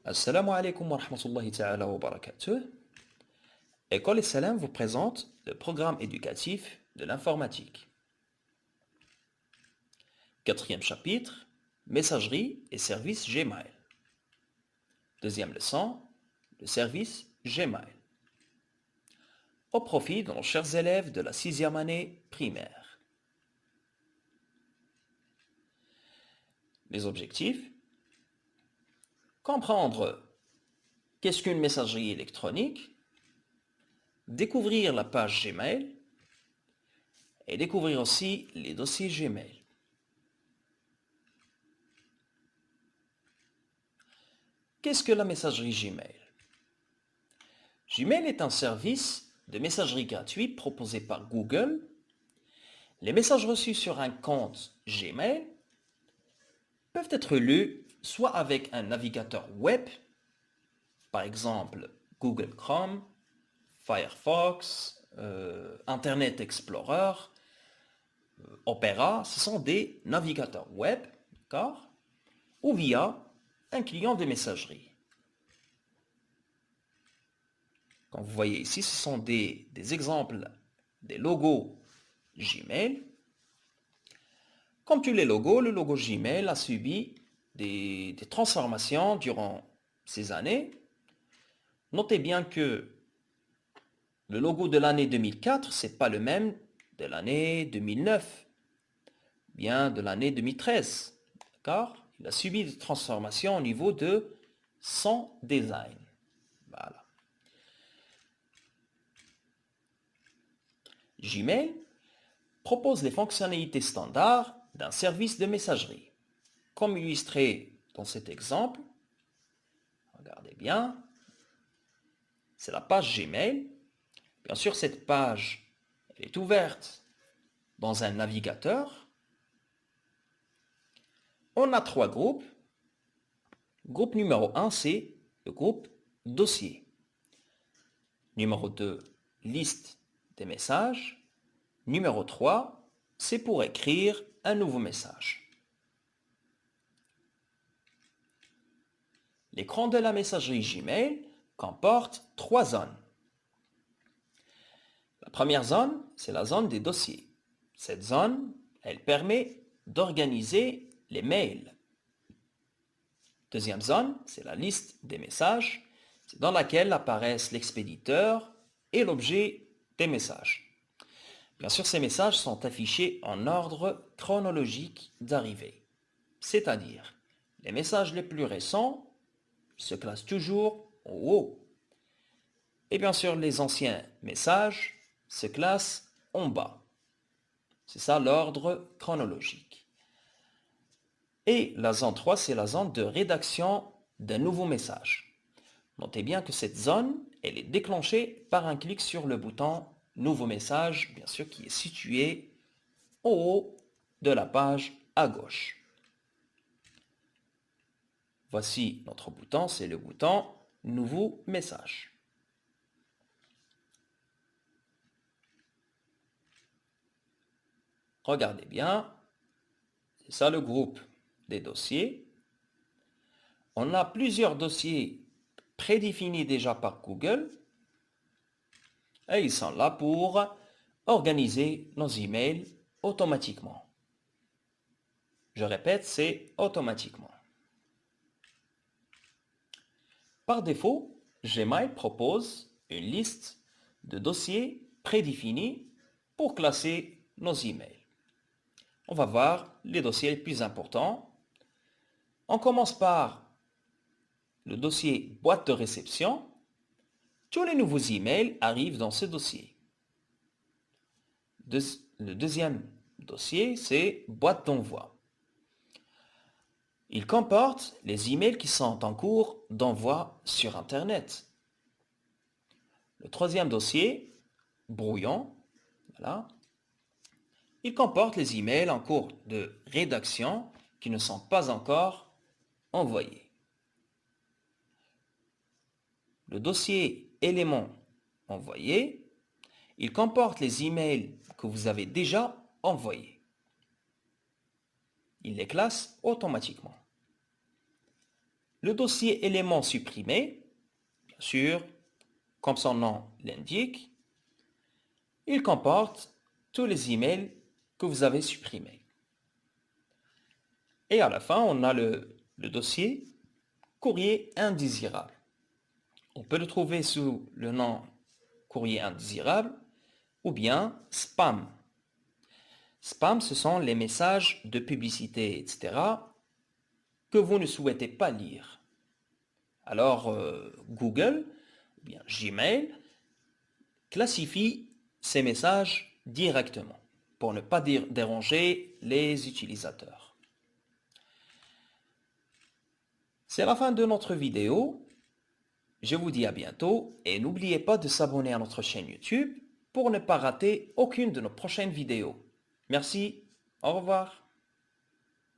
Assalamu alaikum wa rahmatullahi ta'ala wa barakatuh. École et Salam vous présente le programme éducatif de l'informatique. Quatrième chapitre, messagerie et service Gmail. Deuxième leçon, le service Gmail. Au profit de nos chers élèves de la 6e année primaire. Les objectifs: comprendre qu'est-ce qu'une messagerie électronique, découvrir la page Gmail et découvrir aussi les dossiers Gmail. Qu'est-ce que la messagerie Gmail? Gmail est un service de messagerie gratuit proposé par Google. Les messages reçus sur un compte Gmail peuvent être lus soit avec un navigateur web, par exemple Google Chrome, Firefox, Internet Explorer, Opera, ce sont des navigateurs web, d'accord, ou via un client de messagerie. Comme vous voyez ici, ce sont des exemples des logos Gmail. Comme tous les logos, le logo Gmail a subi des transformations durant ces années. Notez bien que le logo de l'année 2004, ce n'est pas le même de l'année 2009, bien de l'année 2013. D'accord? Il a subi des transformations au niveau de son design. Voilà. Gmail propose les fonctionnalités standards d'un service de messagerie. Comme illustré dans cet exemple, regardez bien, c'est la page Gmail. Bien sûr, cette page elle est ouverte dans un navigateur. On a 3 groupes. Groupe numéro 1, c'est le groupe dossier. Numéro 2, liste des messages. Numéro 3, c'est pour écrire un nouveau message. L'écran de la messagerie Gmail comporte 3 zones. La première zone, c'est la zone des dossiers. Cette zone, elle permet d'organiser les mails. Deuxième zone, c'est la liste des messages, c'est dans laquelle apparaissent l'expéditeur et l'objet des messages. Bien sûr, ces messages sont affichés en ordre chronologique d'arrivée. C'est-à-dire, les messages les plus récents se classent toujours en haut. Et bien sûr, les anciens messages se classent en bas. C'est ça l'ordre chronologique. Et la zone 3, c'est la zone de rédaction d'un nouveau message. Notez bien que cette zone, elle est déclenchée par un clic sur le bouton « Nouveau message », bien sûr, qui est situé en haut de la page à gauche. Voici notre bouton, c'est le bouton « Nouveau message ». Regardez bien, c'est ça le groupe des dossiers. On a plusieurs dossiers prédéfinis déjà par Google et ils sont là pour organiser nos emails automatiquement. Je répète, c'est automatiquement. Par défaut, Gmail propose une liste de dossiers prédéfinis pour classer nos emails. On va voir les dossiers les plus importants. On commence par le dossier boîte de réception. Tous les nouveaux emails arrivent dans ce dossier. Le deuxième dossier, c'est boîte d'envoi. Il comporte les emails qui sont en cours d'envoi sur Internet. Le troisième dossier, brouillon, voilà. Il comporte les emails en cours de rédaction qui ne sont pas encore envoyés. Le dossier éléments envoyés, il comporte les emails que vous avez déjà envoyés. Il les classe automatiquement. Le dossier élément supprimé, bien sûr, comme son nom l'indique, il comporte tous les emails que vous avez supprimés. Et à la fin, on a le dossier courrier indésirable. On peut le trouver sous le nom courrier indésirable ou bien spam. Spam, ce sont les messages de publicité, etc., que vous ne souhaitez pas lire. Alors, Google ou bien Gmail classifie ces messages directement pour ne pas déranger les utilisateurs. C'est la fin de notre vidéo. Je vous dis à bientôt et n'oubliez pas de s'abonner à notre chaîne YouTube pour ne pas rater aucune de nos prochaines vidéos. Merci, au revoir.